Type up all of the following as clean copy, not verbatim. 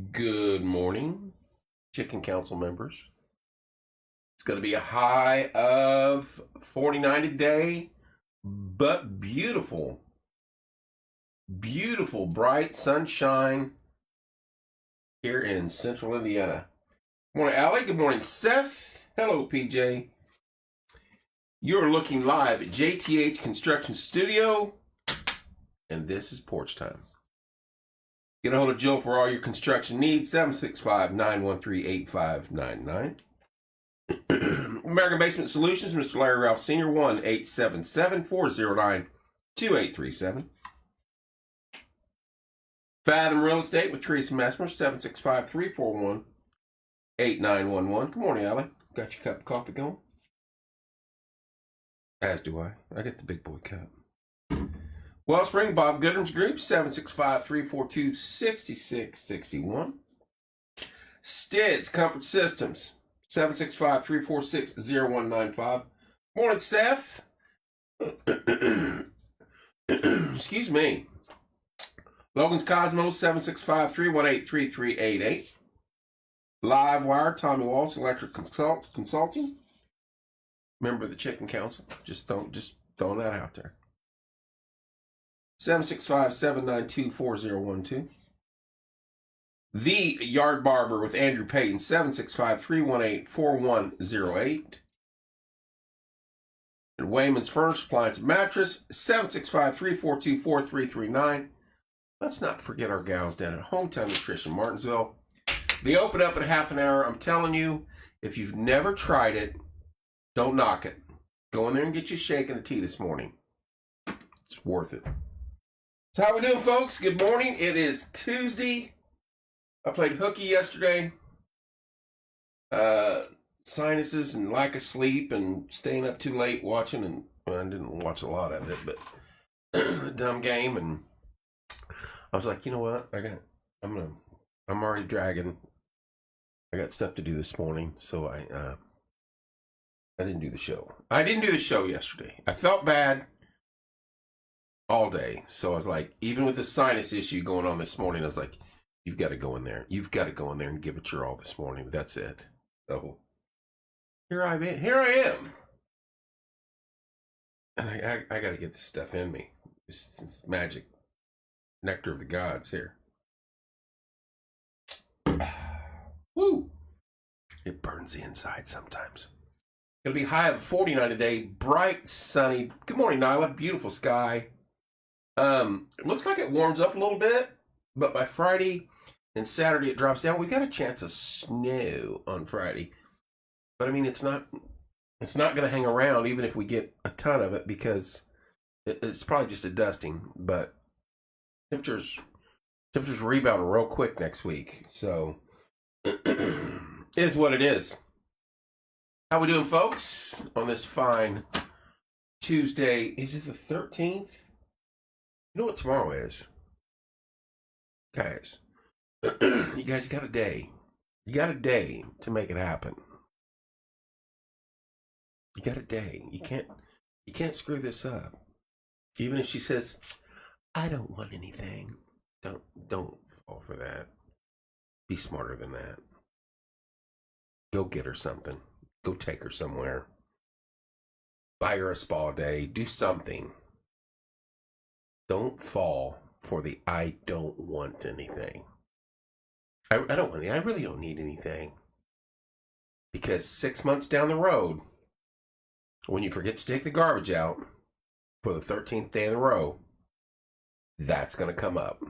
Good morning, Chicken Council members. It's going to be a high of 49 today, but beautiful, beautiful, bright sunshine here in central Indiana. Good morning, Allie. Good morning, Seth. Hello, PJ. You're looking live at JTH Construction Studio, and this is Porch Time. Get a hold of Jill for all your construction needs, 765-913-8599. American Basement Solutions, Mr. Larry Ralph Sr., 1-877-409-2837. Fathom Real Estate with Teresa Messmer, 765-341-8911. Good morning, Allie. Got your cup of coffee going? As do I. I get the big boy cup. Wellspring, Bob Goodrum's Group, 765-342-6661. Stids Comfort Systems, 765-346-0195. Morning, Seth. Excuse me. Logan's Cosmos, 765-318-3388. Livewire, Tommy Walsh, Electric Consulting. Member of the Chicken Council. Just throwing that out there. 765-792-4012. The Yard Barber with Andrew Payton, 765-318-4108. And Wayman's Furniture Appliance Mattress, 765-342-4339. Let's not forget our gals down at Hometown Nutrition Martinsville. They open up in half an hour. I'm telling you, if you've never tried it, don't knock it. Go in there and get you a shake and a tea this morning. It's worth it. So how we doing, folks? Good morning. It is Tuesday. I played hooky yesterday. Sinuses and lack of sleep and staying up too late watching, and well, I didn't watch a lot of it, but dumb game. And I was like, you know what? I'm already dragging. I got stuff to do this morning, so I didn't do the show. I didn't do the show yesterday. I felt bad all day. So I was like, even with the sinus issue going on this morning, I was like, you've got to go in there. You've got to go in there and give it your all this morning. That's it. So here I am. And I got to get this stuff in me. It's magic. Nectar of the gods here. Woo! It burns the inside sometimes. It'll be high of 49 today. Bright, sunny. Good morning, Nyla. Beautiful sky. It looks like it warms up a little bit, but by Friday and Saturday it drops down. We got a chance of snow on Friday, but I mean it's not going to hang around even if we get a ton of it, because it's probably just a dusting. But temperatures rebound real quick next week, so it is what it is. How we doing, folks, on this fine Tuesday? Is it the 13th? You know what tomorrow is? Guys, you guys got a day. You got a day to make it happen. You got a day. You can't screw this up. Even if she says, I don't want anything. Don't fall for that. Be smarter than that. Go get her something. Go take her somewhere. Buy her a spa day. Do something. Don't fall for the I don't want anything. I don't want anything. I really don't need anything. Because 6 months down the road, when you forget to take the garbage out for the 13th day in a row, that's going to come up.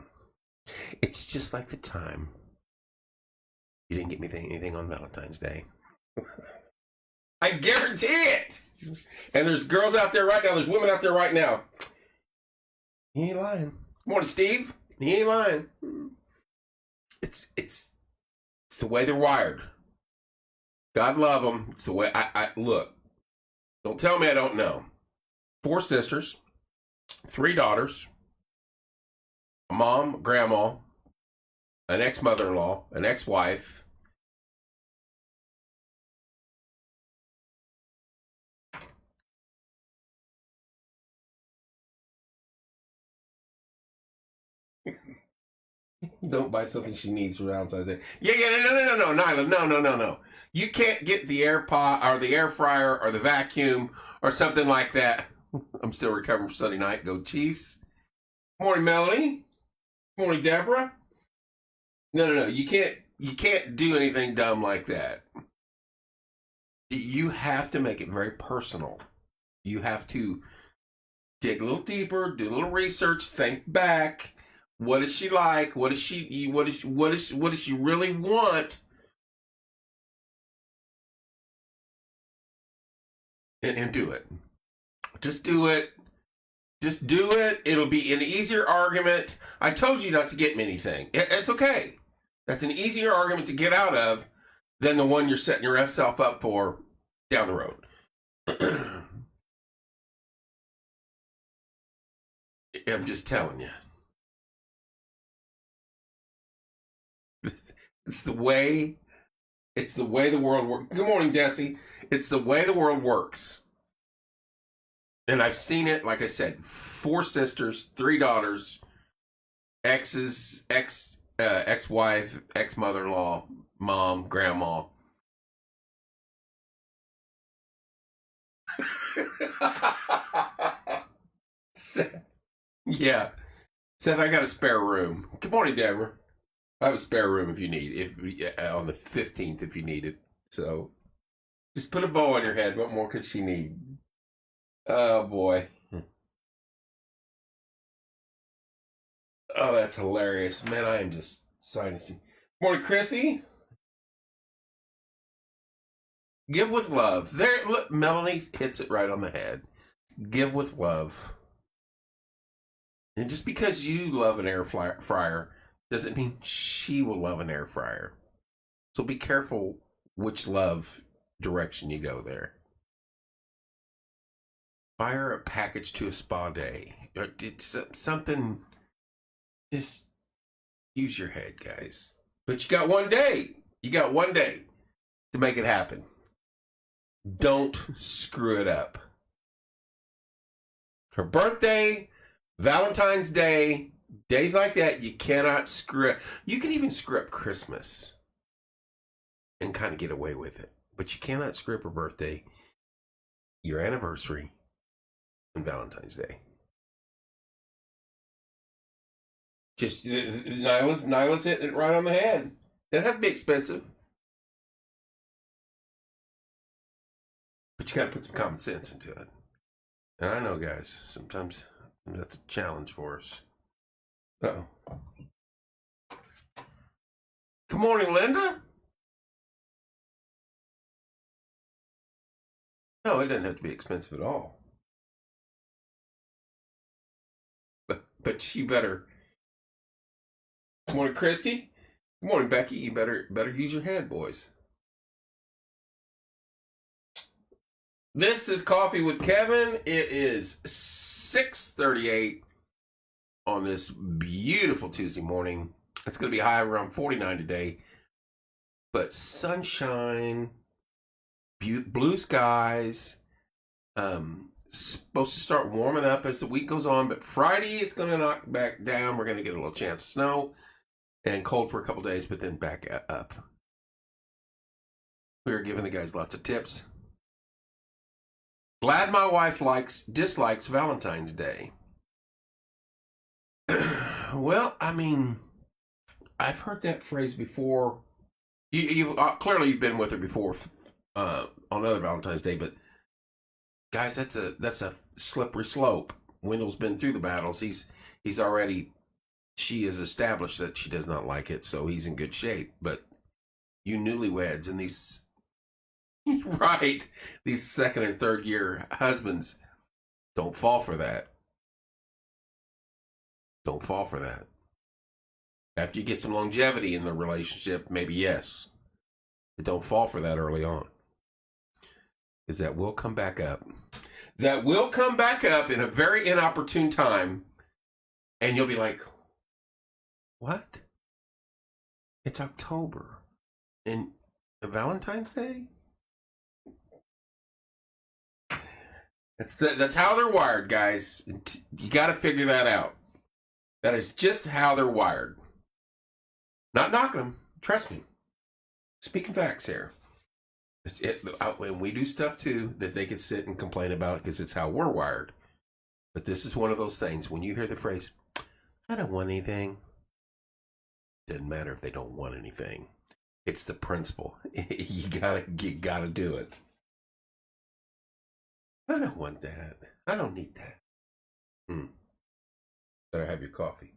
It's just like the time you didn't get me anything on Valentine's Day. I guarantee it. And there's girls out there right now. There's women out there right now. He ain't lying. Morning, Steve. He ain't lying. It's the way they're wired. God love them. It's the way I look. Don't tell me I don't know. 4 sisters, 3 daughters, a mom, grandma, an ex-mother-in-law, an ex-wife. Don't buy something she needs for Valentine's Day. Yeah, no, Nyla, no. You can't get the air pot or the air fryer or the vacuum or something like that. I'm still recovering from Sunday night. Go Chiefs. Morning, Melanie. Morning, Deborah. No. You can't do anything dumb like that. You have to make it very personal. You have to dig a little deeper, do a little research, think back. What is she like? What does she really want? And do it. Just do it. Just do it. It'll be an easier argument. I told you not to get me anything. It's okay. That's an easier argument to get out of than the one you're setting yourself up for down the road. I'm just telling you. It's the way the world works. Good morning, Desi. It's the way the world works. And I've seen it, like I said, 4 sisters, 3 daughters, ex-wife, ex-mother-in-law, mom, grandma. Yeah. Seth, I got a spare room. Good morning, Deborah. I have a spare room if you need, on the 15th if you need it. So just put a bow on your head. What more could she need? Oh, boy. Oh, that's hilarious. Man, I am just sinusy. Morning, Chrissy. Give with love. There, look, Melanie hits it right on the head. Give with love. And just because you love an air fryer doesn't mean she will love an air fryer. So be careful which love direction you go there. Buy her a package to a spa day. Or did something. Just use your head, guys. But you got one day. You got one day to make it happen. Don't screw it up. Her birthday, Valentine's Day, days like that, you cannot screw up. You can even screw up Christmas and kind of get away with it. But you cannot screw up her birthday, your anniversary, and Valentine's Day. Just, Nyla's hitting it right on the head. Doesn't have to be expensive. But you got to put some common sense into it. And I know, guys, sometimes that's a challenge for us. Uh-oh. Good morning, Linda. No, it doesn't have to be expensive at all. But you better. Good morning, Christy. Good morning, Becky. You better use your head, boys. This is Coffee with Kevin. It is 6:38 on this beautiful Tuesday morning. It's going to be high around 49 today. But sunshine, blue skies, supposed to start warming up as the week goes on. But Friday, it's going to knock back down. We're going to get a little chance of snow and cold for a couple days, but then back up. We are giving the guys lots of tips. Glad my wife dislikes Valentine's Day. Well, I mean, I've heard that phrase before. You've clearly been with her before on another Valentine's Day, but guys, that's a slippery slope. Wendell's been through the battles. She has established that she does not like it, so he's in good shape. But you newlyweds and these right, these second and third year husbands, don't fall for that. Don't fall for that. After you get some longevity in the relationship, maybe yes. But don't fall for that early on. Because that will come back up. That will come back up in a very inopportune time. And you'll be like, what? It's October. And Valentine's Day? That's how they're wired, guys. You got to figure that out. That is just how they're wired. Not knocking them. Trust me. Speaking facts here. When we do stuff too that they could sit and complain about because it's how we're wired. But this is one of those things. When you hear the phrase, I don't want anything. Doesn't matter if they don't want anything. It's the principle. You gotta do it. I don't want that. I don't need that. Better have your coffee.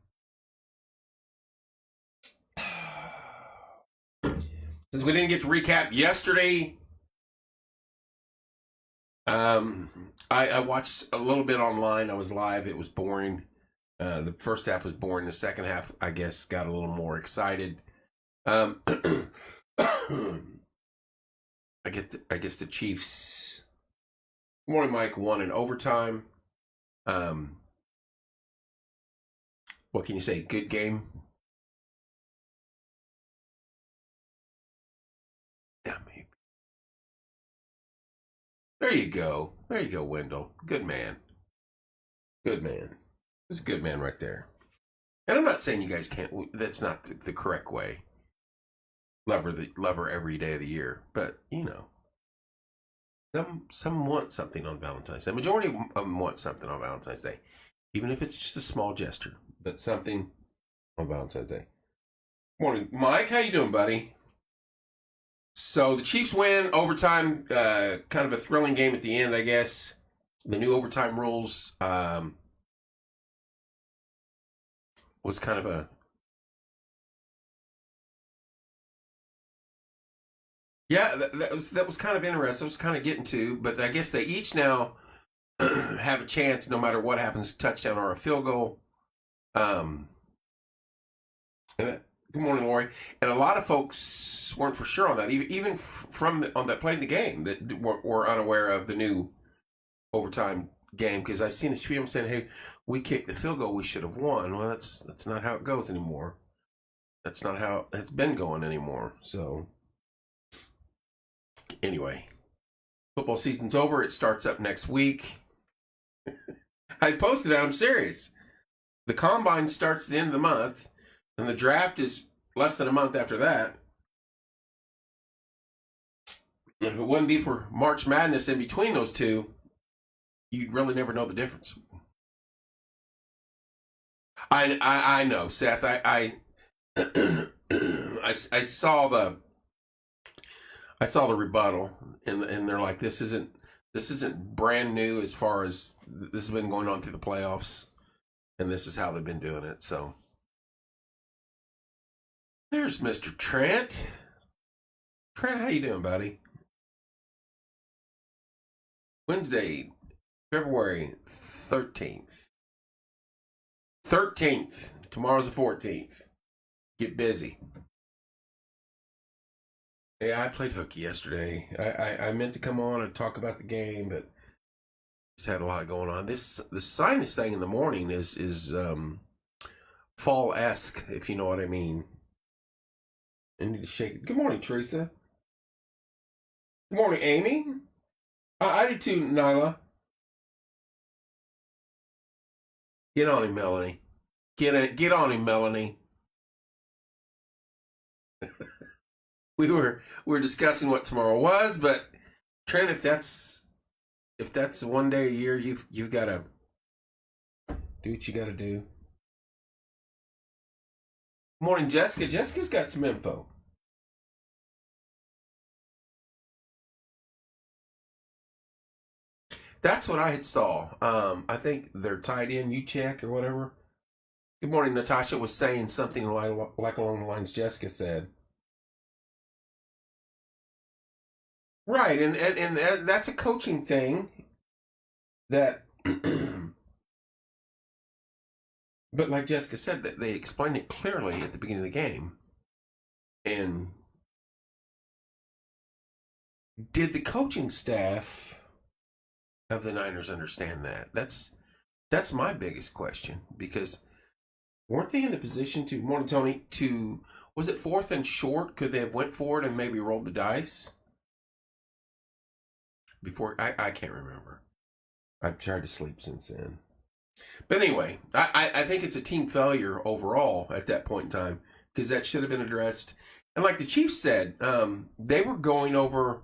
Since we didn't get to recap yesterday, I watched a little bit online. I was live. It was boring. The first half was boring. The second half, I guess, got a little more excited. I guess the Chiefs. Good morning, Mike. Won in overtime. What can you say? Good game. Yeah, maybe. There you go. There you go, Wendell. Good man. Good man. That's a good man right there. And I'm not saying you guys can't. That's not the correct way. Love her every day of the year, but you know, some want something on Valentine's Day. The majority of them want something on Valentine's Day, even if it's just a small gesture, but something on Valentine's Day. Morning, Mike. How you doing, buddy? So the Chiefs win overtime. Kind of a thrilling game at the end, I guess. The new overtime rules was kind of a. Yeah, that was kind of interesting. I was kind of getting to, but I guess they each now have a chance, no matter what happens, touchdown or a field goal. Good morning, Lori. And a lot of folks weren't for sure on that, even on that playing the game, that were unaware of the new overtime game. Because I seen a few of them saying, "Hey, we kicked the field goal, we should have won." Well, that's not how it goes anymore. That's not how it's been going anymore. So. Anyway, football season's over. It starts up next week. I posted it. I'm serious. The combine starts at the end of the month, and the draft is less than a month after that. And if it wouldn't be for March Madness in between those two, you'd really never know the difference. I know, Seth. I saw the. I saw the rebuttal, and they're like, "This isn't brand new as far as this has been going on through the playoffs, and this is how they've been doing it." So, there's Mr. Trent. Trent, how you doing, buddy? Wednesday, February 13th. 13th. Tomorrow's the 14th. Get busy. Yeah, I played hooky yesterday. I meant to come on and talk about the game, but just had a lot going on. The sinus thing in the morning is fall-esque, if you know what I mean. I need to shake it. Good morning, Teresa. Good morning, Amy. I do too, Nyla. Get on him, Melanie. Get on him, Melanie. We were discussing what tomorrow was, but Trent, if that's one day a year, you've got to do what you got to do. Morning, Jessica. Jessica's got some info. That's what I had saw. I think they're tied in. You check or whatever. Good morning, Natasha was saying something like along the lines Jessica said. Right, and that's a coaching thing that, but like Jessica said, that they explained it clearly at the beginning of the game. And did the coaching staff of the Niners understand that? That's my biggest question, because weren't they in a position to, morning Tony, was it 4th and short? Could they have went for it and maybe rolled the dice? Before I can't remember. I've tried to sleep since then. But anyway, I think it's a team failure overall at that point in time because that should have been addressed. And like the Chiefs said, they were going over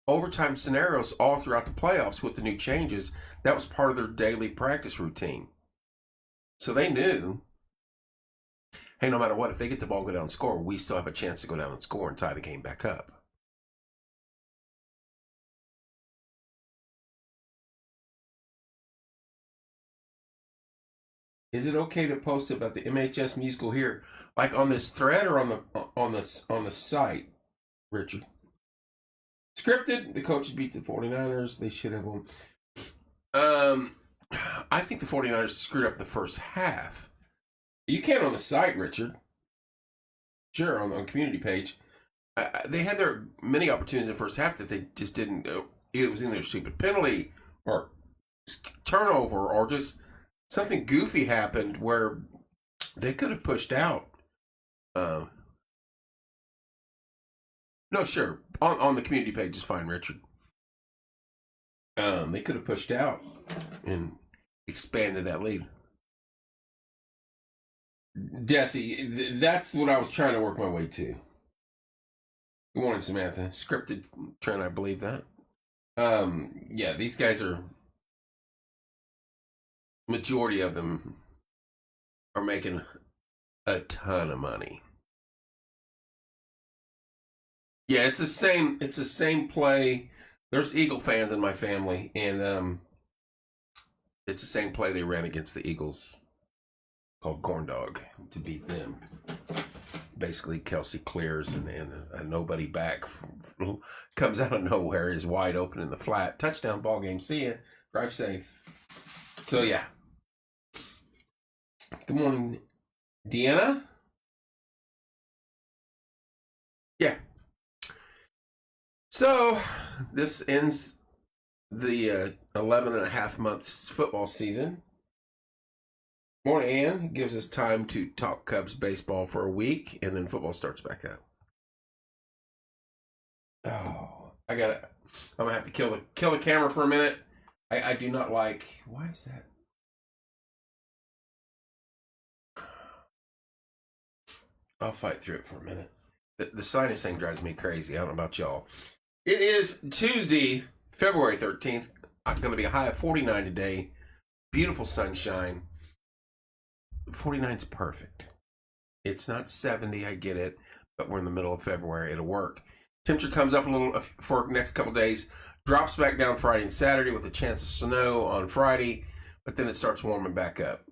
overtime scenarios all throughout the playoffs with the new changes. That was part of their daily practice routine. So they knew, hey, no matter what, if they get the ball, go down and score, we still have a chance to go down and score and tie the game back up. Is it okay to post about the MHS musical here, like on this thread or on the site, Richard? Scripted, the coaches beat the 49ers. They should have won. I think the 49ers screwed up the first half. You can on the site, Richard. Sure, on the community page. They had their many opportunities in the first half that they just didn't. It was in their stupid penalty or turnover or just something goofy happened where they could have pushed out. No, sure. On the community page is fine, Richard. They could have pushed out and expanded that lead. Jesse, that's what I was trying to work my way to. Good morning, Samantha. Scripted trend, I believe that. Yeah, these guys are, majority of them are making a ton of money. Yeah, it's the same play. There's Eagle fans in my family, and it's the same play they ran against the Eagles called Corn Dog to beat them. Basically, Kelsey clears and a nobody back comes out of nowhere, is wide open in the flat. Touchdown, ball game. See ya. Drive safe. So, yeah. Good morning, Deanna. Yeah. So, this ends the 11 and a half months football season. Morning, Ann. Gives us time to talk Cubs baseball for a week, and then football starts back up. Oh, I'm gonna have to kill the camera for a minute. I do not like. Why is that? I'll fight through it for a minute. The sinus thing drives me crazy. I don't know about y'all. It is Tuesday, February 13th. It's going to be a high of 49 today. Beautiful sunshine. 49's perfect. It's not 70, I get it, but we're in the middle of February. It'll work. Temperature comes up a little for the next couple days. Drops back down Friday and Saturday with a chance of snow on Friday, but then it starts warming back up.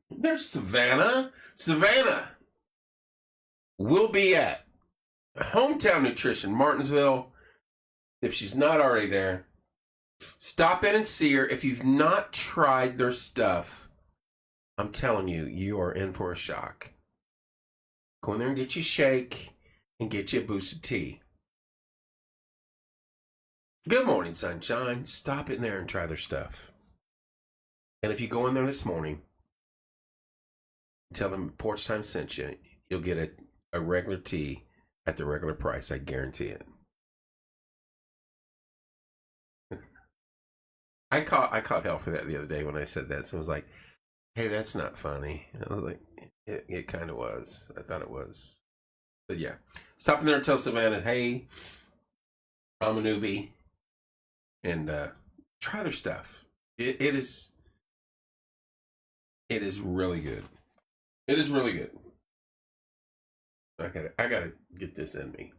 There's Savannah. Savannah will be at Hometown Nutrition, Martinsville. If she's not already there, stop in and see her. If you've not tried their stuff, I'm telling you, you are in for a shock. Go in there and get you a shake and get you a boosted tea. Good morning, sunshine. Stop in there and try their stuff. And if you go in there this morning, tell them Porch Time sent you, you'll get a regular tea at the regular price. I guarantee it. I caught hell for that the other day when I said that. Someone was like, hey, that's not funny. And I was like, it kind of was. I thought it was. But yeah. Stop in there and tell Savannah, hey, I'm a newbie. And try their stuff. It is really good. It is really good. I gotta get this in me.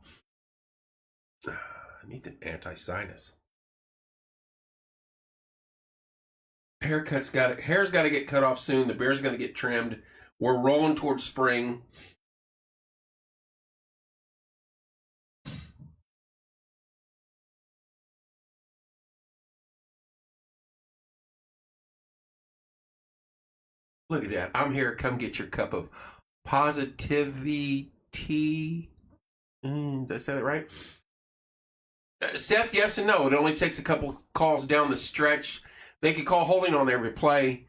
I need an anti-sinus. Hair's got to get cut off soon. The beard's going to get trimmed. We're rolling towards spring. Look at that. I'm here. Come get your cup of positivity. Did I say that right? Seth, yes and no. It only takes a couple calls down the stretch. They could call holding on every play,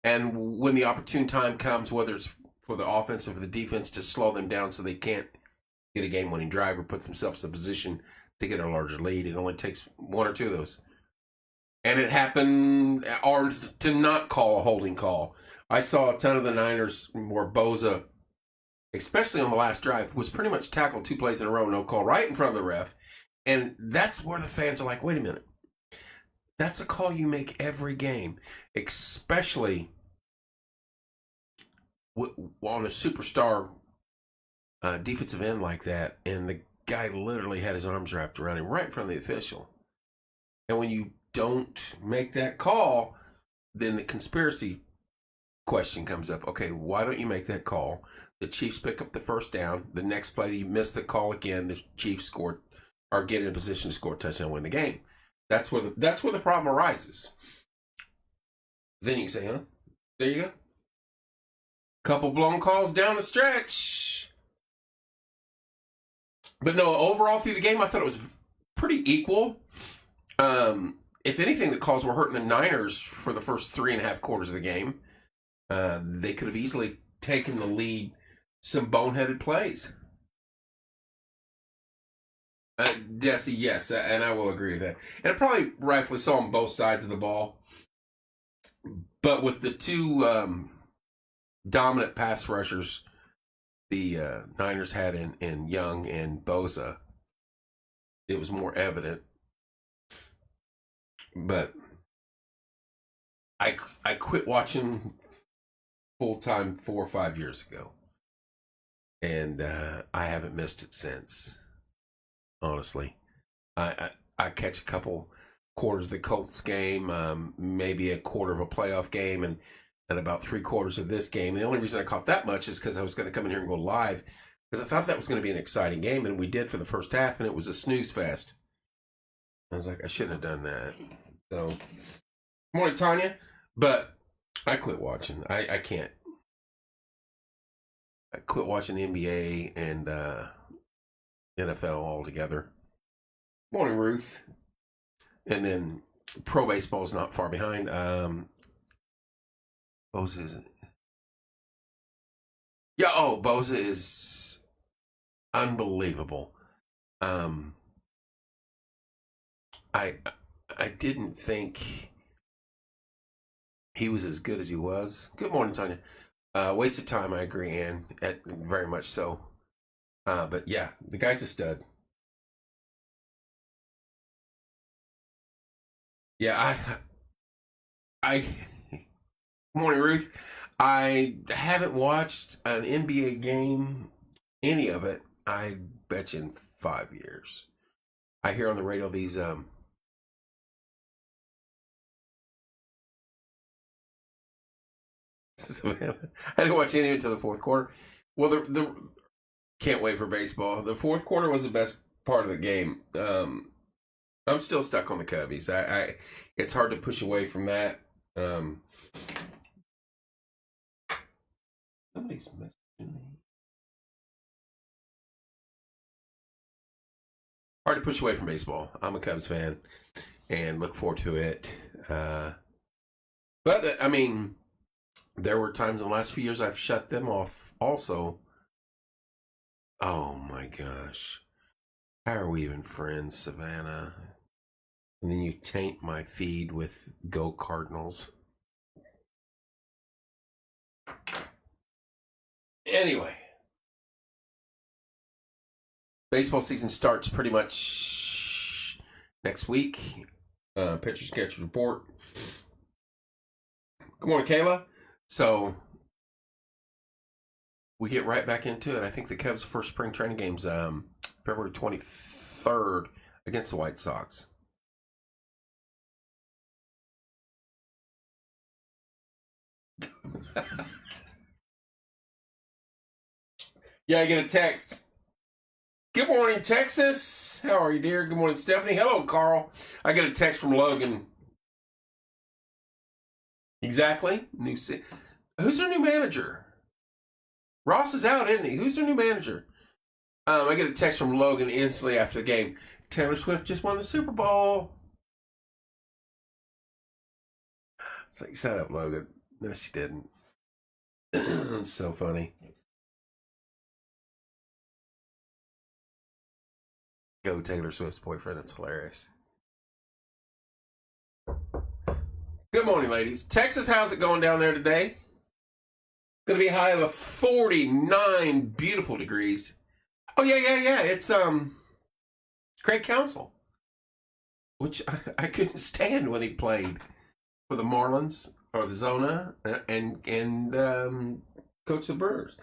and when the opportune time comes, whether it's for the offense or for the defense, to slow them down so they can't get a game-winning drive or put themselves in a position to get a larger lead. It only takes one or two of those. And it happened, or to not call a holding call. I saw a ton of the Niners where Boza especially on the last drive, was pretty much tackled 2 plays in a row, no call, right in front of the ref. And that's where the fans are like, wait a minute. That's a call you make every game, especially on a superstar defensive end like that. And the guy literally had his arms wrapped around him right in front of the official. And when you don't make that call, then the conspiracy question comes up. Okay, why don't you make that call? The Chiefs pick up the first down. The next play, you miss the call again. The Chiefs score or get in a position to score a touchdown and win the game. That's where the problem arises. Then you can say, huh? There you go. Couple blown calls down the stretch. But no, overall through the game, I thought it was pretty equal. If anything, the calls were hurting the Niners for the first 3.5 quarters of the game. They could have easily taken the lead. Some boneheaded plays. Desi, yes, and I will agree with that. And I probably rightfully so on both sides of the ball. But with the two dominant pass rushers the Niners had in Young and Bosa, it was more evident. But I quit watching full-time 4 or 5 years ago. And I haven't missed it since. Honestly, I catch a couple quarters of the Colts game, maybe a quarter of a playoff game, and about 3/4 of this game. The only reason I caught that much is because I was going to come in here and go live because I thought that was going to be an exciting game, and we did for the first half, and it was a snooze fest. I was like, I shouldn't have done that. So, morning, Tanya, but I quit watching. I can't. I quit watching the NBA and NFL altogether. Morning, Ruth. And then pro baseball is not far behind. Bosa is. Yeah, Bosa is unbelievable. I didn't think he was as good as he was. Good morning, Tanya. Waste of time, I agree, Ann. Very much so. But yeah, the guy's a stud. Yeah, I morning, Ruth. I haven't watched an NBA game, any of it. I bet you in 5 years. I hear on the radio these I didn't watch any of it until the fourth quarter. Well, the can't wait for baseball. The fourth quarter was the best part of the game. I'm still stuck on the Cubbies. It's hard to push away from that. Somebody's messaging me. Hard to push away from baseball. I'm a Cubs fan and look forward to it. But I mean, there were times in the last few years I've shut them off also. Oh my gosh. How are we even friends, Savannah? And then you taint my feed with Go Cardinals. Anyway. Baseball season starts pretty much next week. Pitcher sketch report. Good morning, Kayla. So we get right back into it. I think the Cubs' first spring training game's February 23rd against the White Sox. Yeah, I get a text. Good morning, Texas. How are you, dear? Good morning, Stephanie. Hello, Carl. I get a text from Logan. Exactly. Who's our new manager? Ross is out, isn't he? Who's their new manager? I get a text from Logan instantly after the game. Taylor Swift just won the Super Bowl. It's like, shut up, Logan. No, she didn't. It's so funny. Go Taylor Swift's boyfriend. It's hilarious. Good morning, ladies. Texas, how's it going down there today? Going to be a high of 49 beautiful degrees. Oh, yeah. It's Craig Counsell, which I couldn't stand when he played for the Marlins or the Zona and coach the Brewers.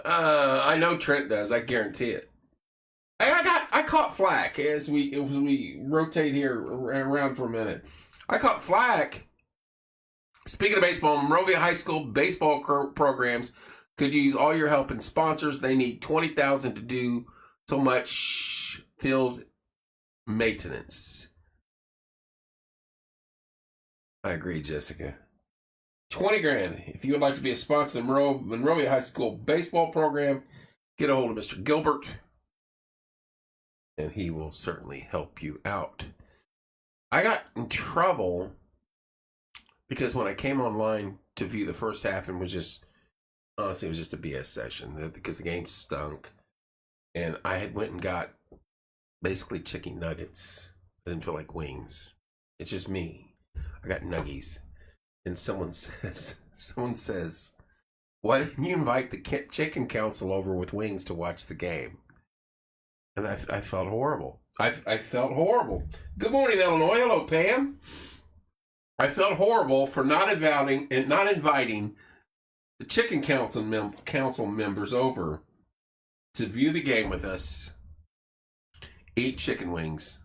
I know Trent does. I guarantee it. I caught flack as we rotate here around for a minute. I caught flack. Speaking of baseball, Monrovia High School baseball programs could use all your help and sponsors. They need $20,000 to do so much field maintenance. I agree, Jessica. 20 grand. If you would like to be a sponsor of the Monrovia High School baseball program, get a hold of Mr. Gilbert, and he will certainly help you out. I got in trouble because when I came online to view the first half, and honestly, it was just a BS session because the game stunk. And I had went and got basically chicken nuggets. I didn't feel like wings. It's just me. I got nuggies. And someone says, why didn't you invite the chicken council over with wings to watch the game? And I felt horrible. I felt horrible. Good morning, Illinois. Hello, Pam. I felt horrible for not inviting the chicken council members over to view the game with us, eat chicken wings,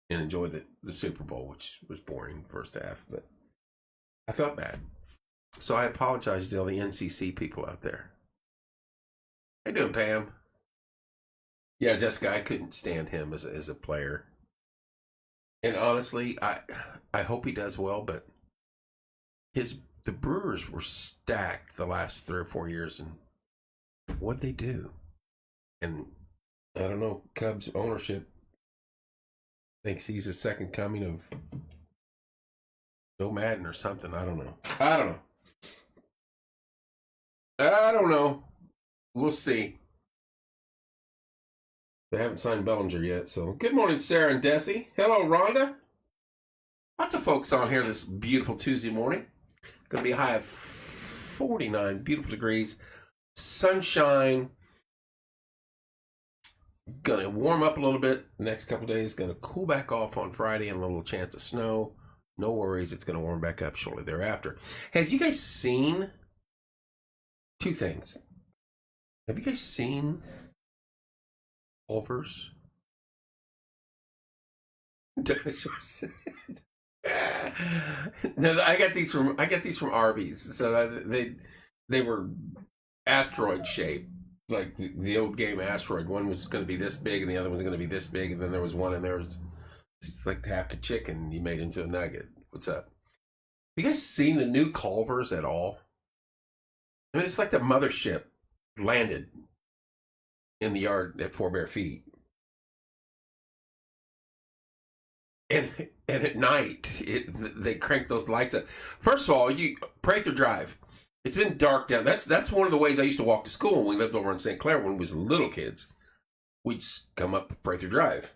and enjoy the Super Bowl, which was boring first half, but I felt bad. So I apologize to all the NCC people out there. How you doing, Pam? Yeah, Jessica, I couldn't stand him as a player. And honestly, I hope he does well, but the Brewers were stacked the last 3 or 4 years, and what'd they do? And I don't know, Cubs ownership thinks he's the second coming of Joe Madden or something. I don't know. We'll see. They haven't signed Bellinger yet, so good morning, Sarah and Desi. Hello, Rhonda. Lots of folks on here this beautiful Tuesday morning. Going to be a high of 49 beautiful degrees. Sunshine. Going to warm up a little bit the next couple days. Going to cool back off on Friday and a little chance of snow. No worries, it's going to warm back up shortly thereafter. Have you guys seen two things? Have you guys seen Culver's? No, I get these from Arby's. So they were asteroid shaped, like the old game Asteroid. One was going to be this big, and the other one's going to be this big, and then there was one, and there was it's like half the chicken you made into a nugget. What's up? Have you guys seen the new Culver's at all? I mean, it's like the mothership landed in the yard at 4 Bare Feet. And at night, they crank those lights up. First of all, Prather Drive. It's been dark down. That's one of the ways I used to walk to school when we lived over in St. Clair when we was little kids. We'd come up Prather Drive.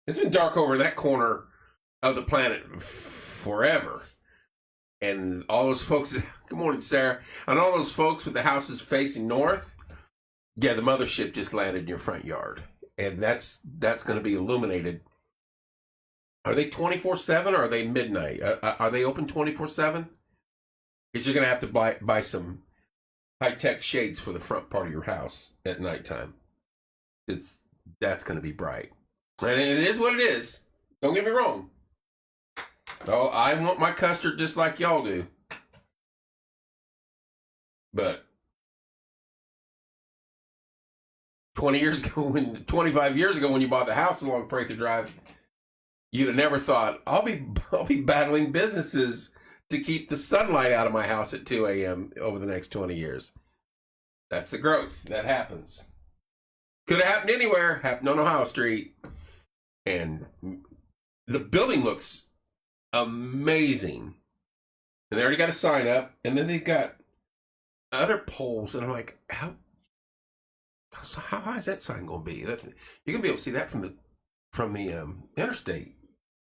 It's been dark over that corner of the planet forever. And all those folks, good morning, Sarah, and all those folks with the houses facing north, yeah, the mothership just landed in your front yard. And that's going to be illuminated. Are they 24/7 or are they midnight? Are they open 24/7? Because you're going to have to buy some high-tech shades for the front part of your house at nighttime. That's going to be bright. And it is what it is. Don't get me wrong. Oh, I want my custard just like y'all do. But 25 years ago when you bought the house along Prather Drive, you'd have never thought, I'll be battling businesses to keep the sunlight out of my house at 2 a.m. over the next 20 years. That's the growth. That happens. Could have happened anywhere. Happened on Ohio Street. And the building looks amazing. And they already got a sign up. And then they've got other poles. And I'm like, how high is that sign going to be? You're going to be able to see that from the interstate.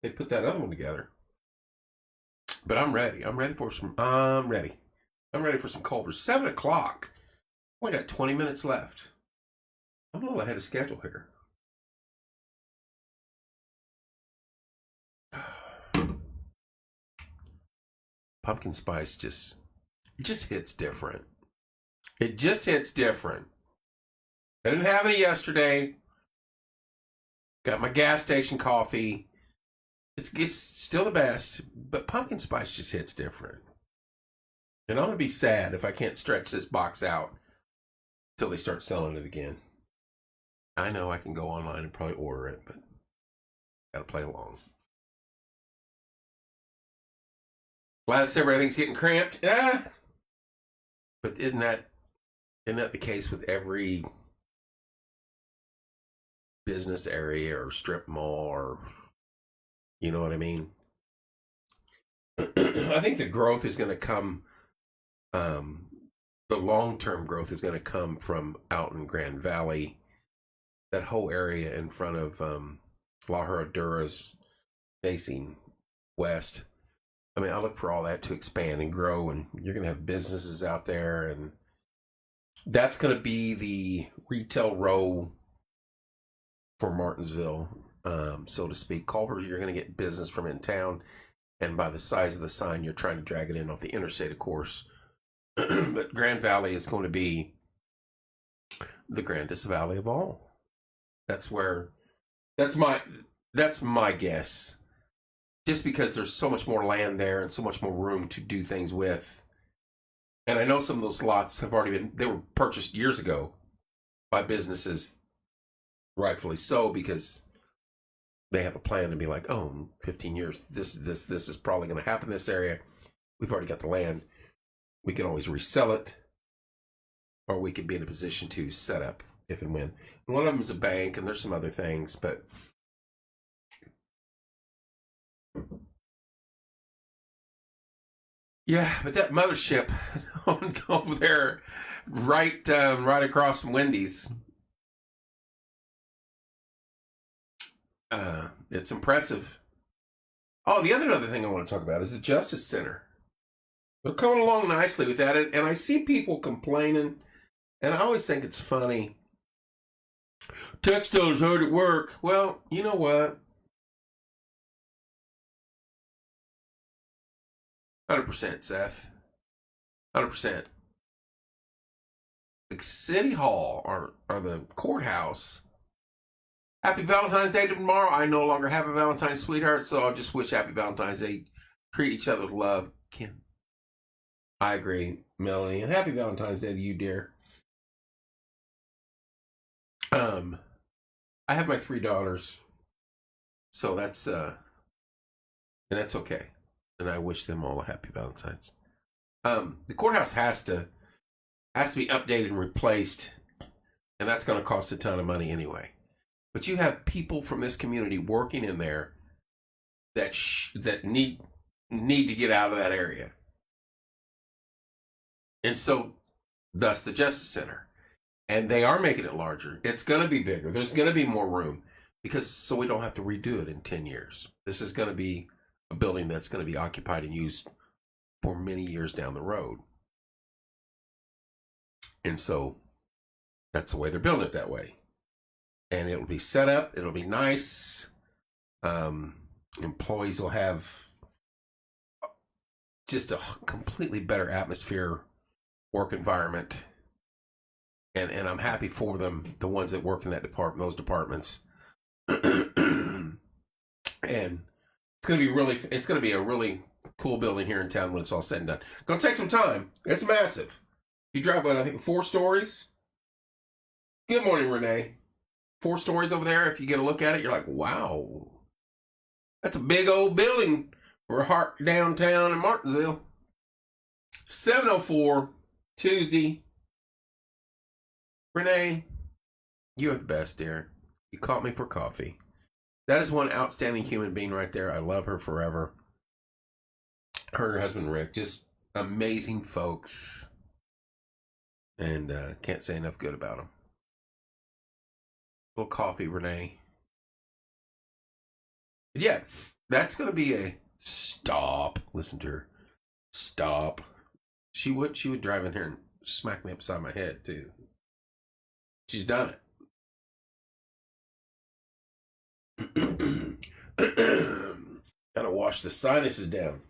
they put that other one together. But I'm ready. I'm ready for some. I'm ready. I'm ready for some Culvers. 7 o'clock. Only got 20 minutes left. I'm a little ahead of schedule here. Pumpkin spice just hits different. It just hits different. I didn't have any yesterday. Got my gas station coffee. It's still the best, but pumpkin spice just hits different. And I'm gonna be sad if I can't stretch this box out till they start selling it again. I know I can go online and probably order it, but gotta play along. Glad everything's getting cramped. Yeah. But isn't that the case with every business area or strip mall, or you know what I mean? I think the growth is going to come. The long-term growth is going to come from out in Grand Valley, that whole area in front of La Herradura's facing west. I mean, I look for all that to expand and grow, and you're going to have businesses out there, and that's going to be the retail row for Martinsville, so to speak. Culver, you're going to get business from in town, and by the size of the sign, you're trying to drag it in off the interstate, of course. But Grand Valley is going to be the grandest valley of all. That's my guess. Just because there's so much more land there and so much more room to do things with. And I know some of those lots have already they were purchased years ago by businesses, rightfully so, because they have a plan to be like, oh, in 15 years, this is probably going to happen in this area. We've already got the land. We can always resell it, or we could be in a position to set up if and when. And one of them is a bank, and there's some other things, but yeah, but that mothership over there, right across from Wendy's, it's impressive. Oh, the other thing I want to talk about is the Justice Center. They're coming along nicely with that, and I see people complaining, and I always think it's funny. Textile is hard at work. Well, you know what? 100%, Seth. 100%. The City Hall or the courthouse. Happy Valentine's Day tomorrow. I no longer have a Valentine's sweetheart, so I'll just wish Happy Valentine's Day. Treat each other with love. Kim. I agree, Melanie. And Happy Valentine's Day to you, dear. I have my 3 daughters, so that's okay. And I wish them all a happy Valentine's. The courthouse has to be updated and replaced, and that's going to cost a ton of money anyway. But you have people from this community working in there that need to get out of that area, and so thus the Justice Center. And they are making it larger. It's going to be bigger. There's going to be more room, so we don't have to redo it in 10 years. This is going to be a building that's going to be occupied and used for many years down the road. And so that's the way they're building it that way. And it'll be set up. It'll be nice. Employees will have just a completely better atmosphere, work environment. And I'm happy for them, the ones that work in that department, those departments. And it's going to be a really cool building here in town when it's all said and done. Going to take some time. It's massive. You drive by, I think, 4 stories. Good morning, Renee. 4 stories over there. If you get a look at it, you're like, wow. That's a big old building for heart downtown in Martinsville. 7:04, Tuesday. Renee, you're the best, dear. You caught me for coffee. That is one outstanding human being right there. I love her forever. Her and her husband, Rick, just amazing folks. And can't say enough good about them. A little coffee, Renee. But yeah, that's going to be a stop. Listen to her. Stop. She would drive in here and smack me upside my head too. She's done it. Gotta wash the sinuses down.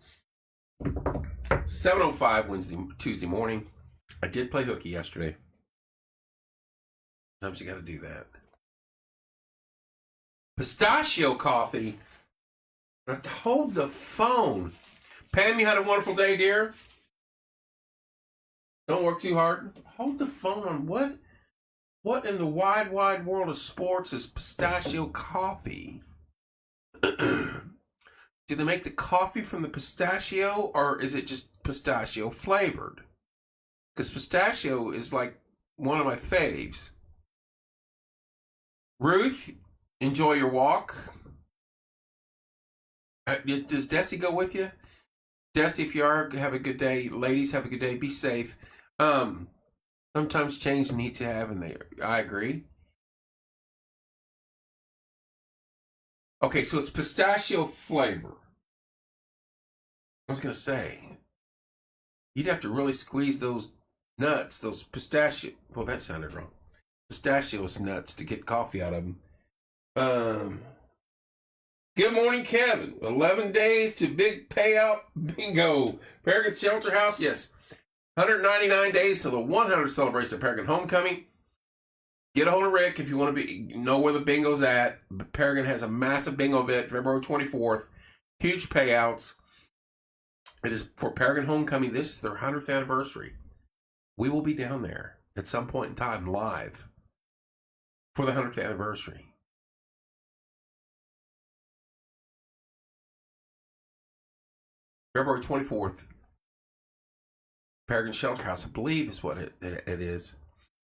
7:05 Tuesday morning. I did play hooky yesterday. Sometimes you gotta do that. Pistachio coffee. Hold the phone. Pam, you had a wonderful day, dear. Don't work too hard. Hold the phone on what? What in the wide world of sports is pistachio coffee? Do they make the coffee from the pistachio, or is it just pistachio flavored? Because pistachio is like one of my faves. Ruth, enjoy your walk. Does Desi go with you? Desi, if you are, have a good day. Ladies, have a good day. Be safe. Sometimes change needs to have in there. I agree. Okay, so it's pistachio flavor. I was going to say, you'd have to really squeeze those nuts, those pistachio. Well, that sounded wrong. Pistachios nuts to get coffee out of them. Good morning, Kevin. 11 days to big payout bingo. Paragon Shelter House, yes. 199 days to the 100th celebration of Paragon Homecoming. Get a hold of Rick if you want to know where the bingo's at. Paragon has a massive bingo event February 24th. Huge payouts. It is for Paragon Homecoming. This is their 100th anniversary. We will be down there at some point in time live for the 100th anniversary. February 24th. Paragon Shelter House, I believe is what it is.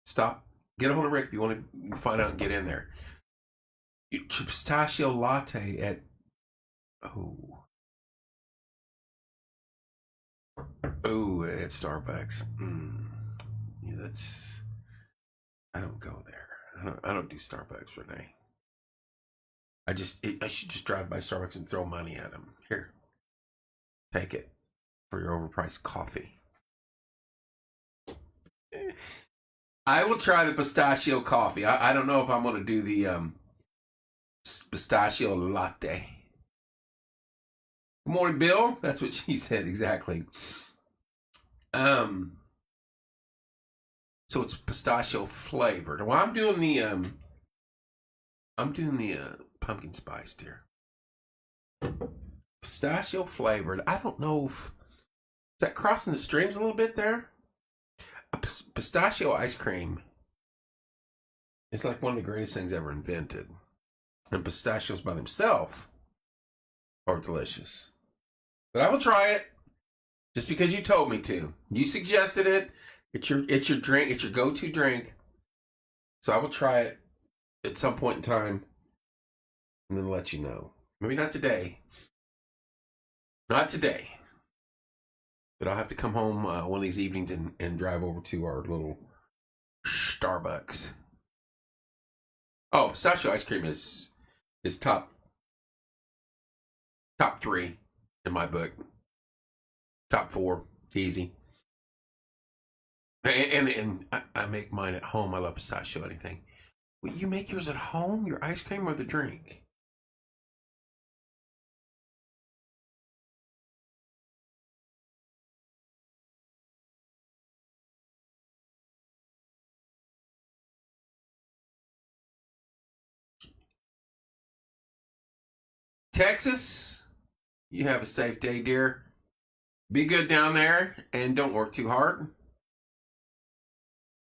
Stop. Get a hold of Rick if you want to find out and get in there. Pistachio latte at at Starbucks. Yeah, that's. I don't go there. I don't do Starbucks, Renee. I should just drive by Starbucks and throw money at them. Here, take it for your overpriced coffee. I will try the pistachio coffee. I don't know if I'm going to do the pistachio latte. Good morning, Bill. That's what she said exactly. So it's pistachio flavored. Well, I'm doing the pumpkin spice, dear. Pistachio flavored. I don't know if is that crossing the streams a little bit there. Pistachio ice cream is like one of the greatest things ever invented. And pistachios by themselves are delicious. But I will try it just because you told me to. You suggested it. It's your drink. It's your go-to drink. So I will try it at some point in time and then let you know. Maybe not today. Not today. But I'll have to come home one of these evenings and drive over to our little Starbucks. Oh, pistachio ice cream is top 3 in my book. Top 4, easy. And I make mine at home. I love pistachio anything. Well, you make yours at home? Your ice cream or the drink? Texas, you have a safe day, dear. Be good down there and don't work too hard.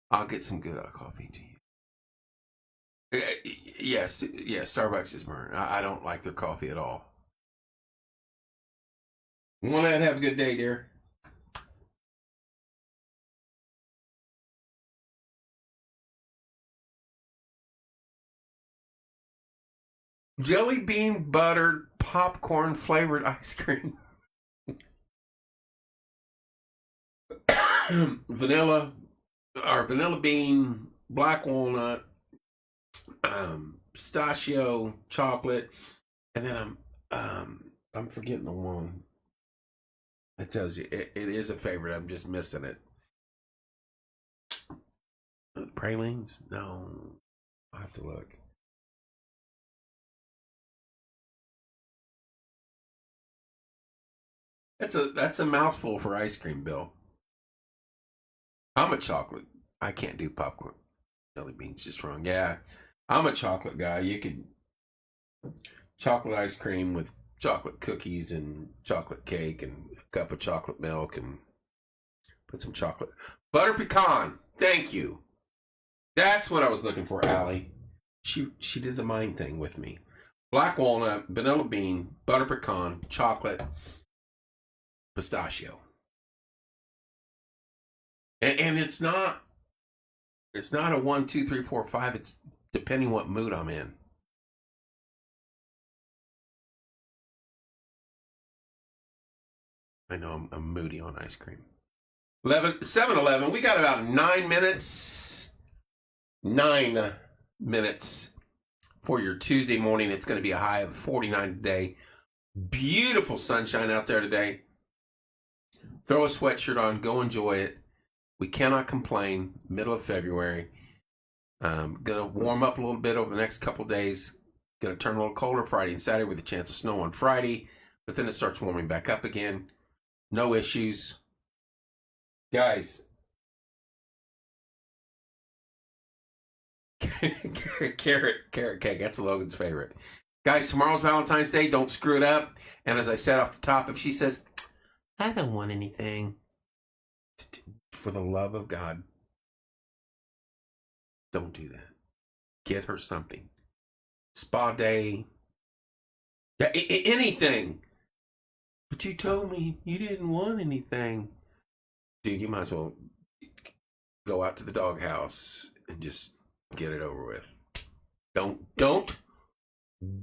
I'll get some good coffee to you. Yes, Starbucks is burned. I don't like their coffee at all. Want to have a good day, dear. Jelly bean buttered popcorn flavored ice cream. Vanilla bean, black walnut, pistachio, chocolate, and then I'm forgetting the one. It tells you it is a favorite. I'm just missing it. Pralines? No. I'll have to look. That's a mouthful for ice cream, Bill. I'm a chocolate. I can't do popcorn. Jelly beans, just wrong. Yeah, I'm a chocolate guy. You could chocolate ice cream with chocolate cookies and chocolate cake and a cup of chocolate milk and put some chocolate butter pecan. Thank you. That's what I was looking for, Allie. She did the mind thing with me. Black walnut, vanilla bean, butter pecan, chocolate, pistachio. And it's not a 1, 2, 3, 4, 5. It's depending what mood I'm in. I know I'm moody on ice cream. 7-Eleven. We got about 9 minutes. 9 minutes for your Tuesday morning. It's going to be a high of 49 today. Beautiful sunshine out there today. Throw a sweatshirt on. Go enjoy it. We cannot complain. Middle of February. Going to warm up a little bit over the next couple days. Going to turn a little colder Friday and Saturday with a chance of snow on Friday. But then it starts warming back up again. No issues. Guys. Carrot cake. That's Logan's favorite. Guys, tomorrow's Valentine's Day. Don't screw it up. And as I said off the top, if she says, I don't want anything, for the love of God, don't do that. Get her something. Spa day. Yeah, anything. But you told me you didn't want anything. Dude, you might as well go out to the doghouse and just get it over with.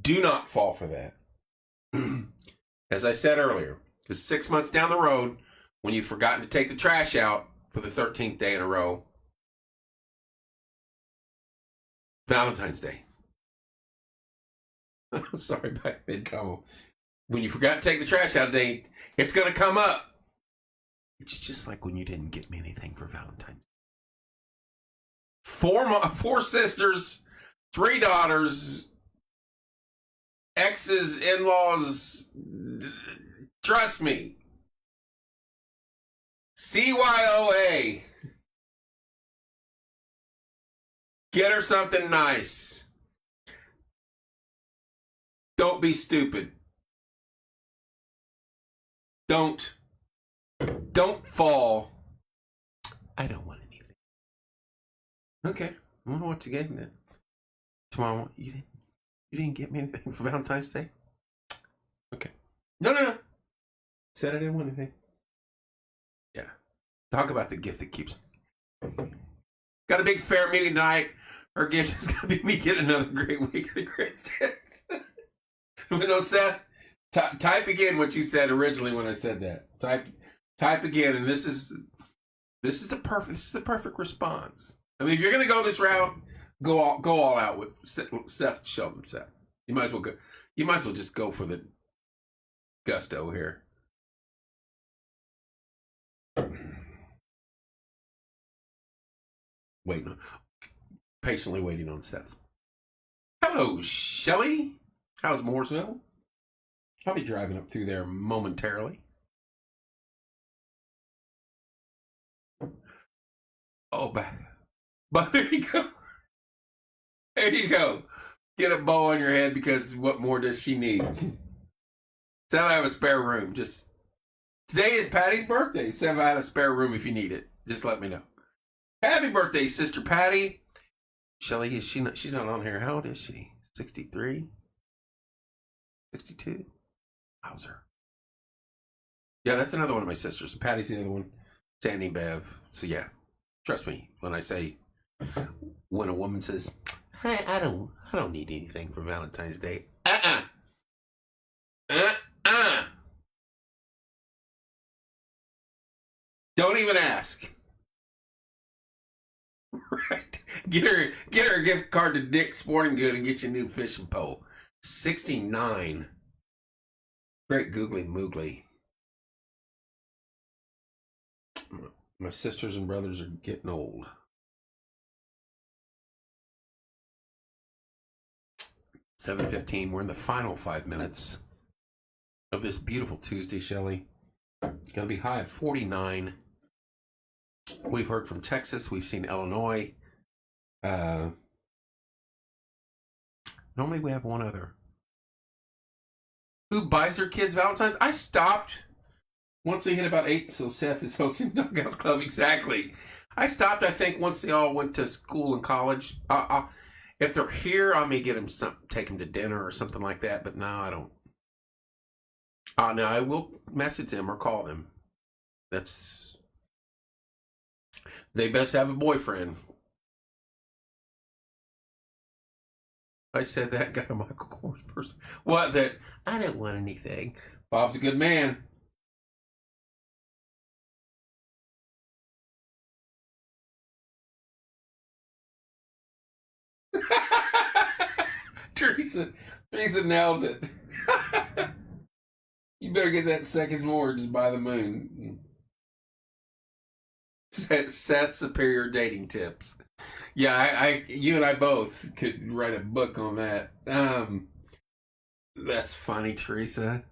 Do not fall for that. As I said earlier, because 6 months down the road, when you've forgotten to take the trash out for the 13th day in a row, Valentine's Day. I'm sorry, back mid-combo. When you forgot to take the trash out today, it's going to come up. It's just like when you didn't get me anything for Valentine's. 4 sisters, 3 daughters, exes, in-laws. Trust me. CYOA. Get her something nice. Don't be stupid. Don't fall. I don't want anything. Okay. I wonder what you gave me then. Tomorrow, you didn't get me anything for Valentine's Day? Okay. No. Said I didn't want anything. Yeah. Talk about the gift that keeps. Got a big fair meeting tonight. Her gift is going to be me getting another great week of the great Seth. You know, Seth, type again what you said originally when I said that. Type again, and this is the perfect response. I mean, if you're going to go this route, go all out with Seth Sheldon. Seth, you might as well go. You might as well just go for the gusto here. Patiently waiting on Seth. Hello, Shelley. How's Mooresville? I'll be driving up through there momentarily. Oh, but there you go. There you go. Get a bow on your head because what more does she need? So I have a spare room. Just today is Patty's birthday. So I have a spare room if you need it. Just let me know. Happy birthday, Sister Patty. Shelly, is she not? She's not on here. How old is she? 63? 62? Howser. Yeah, that's another one of my sisters. Patty's the other one. Sandy, Bev. So yeah, trust me when I say, when a woman says, "Hey, I don't need anything for Valentine's Day." Don't even ask. Right. Get her a gift card to Dick's Sporting Good and get you a new fishing pole. $69. Great googly moogly. My sisters and brothers are getting old. 7:15. We're in the final 5 minutes of this beautiful Tuesday, Shelley. Going to be high of 49. We've heard from Texas. We've seen Illinois. Normally we have one other. Who buys their kids Valentine's? I stopped once they hit about 8, so Seth is hosting Doghouse Club. Exactly. I stopped, I think, once they all went to school and college. If they're here, I may get them take them to dinner or something like that, but no, I don't. No, I will message them or call them. They best have a boyfriend. I said that, got a Michael Kors person. What? That I didn't want anything. Bob's a good man. Teresa nails it. You better get that second mortgage by the moon. Seth's superior dating tips. Yeah, you and I both could write a book on that. That's funny, Teresa.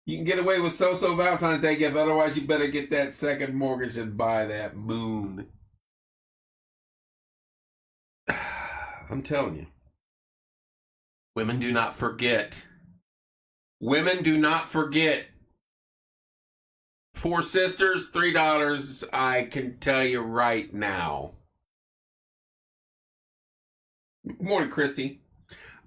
You can get away with so Valentine's Day gift, otherwise you better get that second mortgage and buy that moon. I'm telling you. Women do not forget. Women do not forget. 4 sisters, $3, I can tell you right now. Good morning, Christy.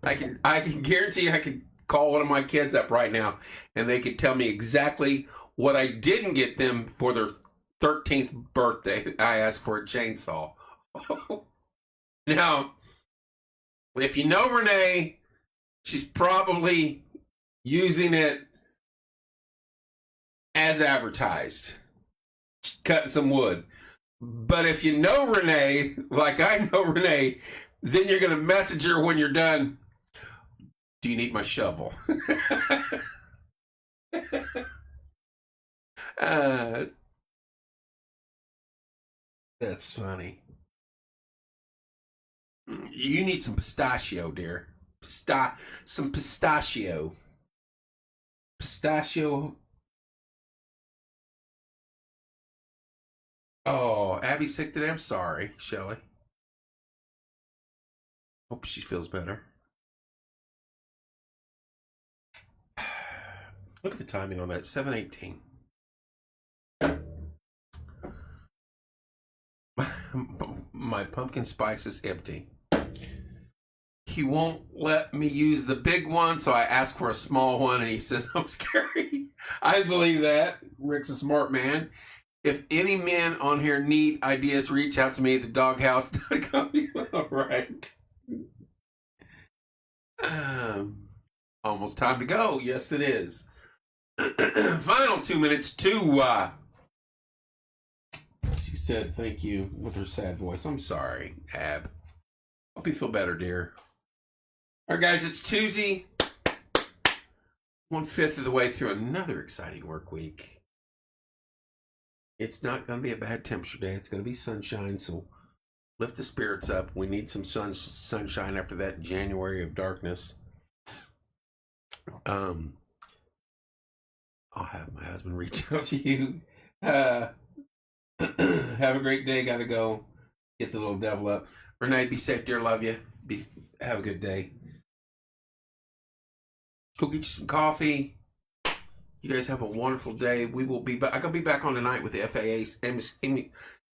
I can guarantee I could call one of my kids up right now and they could tell me exactly what I didn't get them for their 13th birthday. I asked for a chainsaw. Now, if you know Renee, she's probably using it as advertised, cutting some wood. But if you know Renee, like I know Renee, then you're going to message her when you're done. Do you need my shovel? That's funny. You need some pistachio, dear. Some pistachio. Pistachio. Oh, Abby's sick today. I'm sorry, Shelley. Hope she feels better. Look at the timing on that. 7:18. My pumpkin spice is empty. He won't let me use the big one, so I asked for a small one, and he says I'm scary. I believe that. Rick's a smart man. If any men on here need ideas, reach out to me at thedoghouse.com. All right. Almost time to go. Yes, it is. Final 2 minutes to... She said thank you with her sad voice. I'm sorry, Ab. Hope you feel better, dear. All right, guys, it's Tuesday. 1/5 of the way through another exciting work week. It's not going to be a bad temperature day. It's going to be sunshine, so lift the spirits up. We need some sunshine after that January of darkness. I'll have my husband reach out to you. Have a great day. Got to go get the little devil up. Renee, be safe, dear. Love you. Have a good day. Go get you some coffee. You guys have a wonderful day. We will be back. I'm going to be back on tonight with the FAA.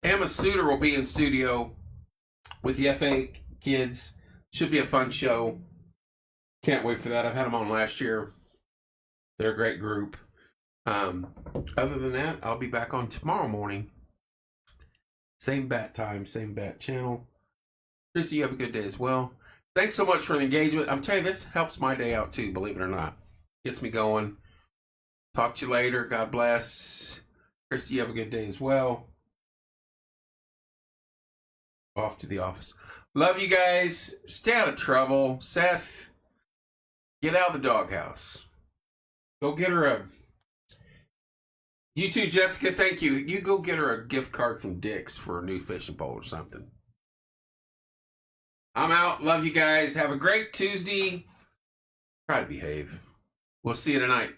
Emma Suter will be in studio with the FA kids. Should be a fun show. Can't wait for that. I've had them on last year. They're a great group. Other than that, I'll be back on tomorrow morning. Same bat time, same bat channel. Chrissy, you have a good day as well. Thanks so much for the engagement. I'm telling you, this helps my day out too, believe it or not. Gets me going. Talk to you later. God bless. Chrissy, you have a good day as well. Off to the office. Love you guys. Stay out of trouble. Seth, get out of the doghouse. Go get her a... You too, Jessica, thank you. You go get her a gift card from Dick's for a new fishing pole or something. I'm out. Love you guys. Have a great Tuesday. Try to behave. We'll see you tonight.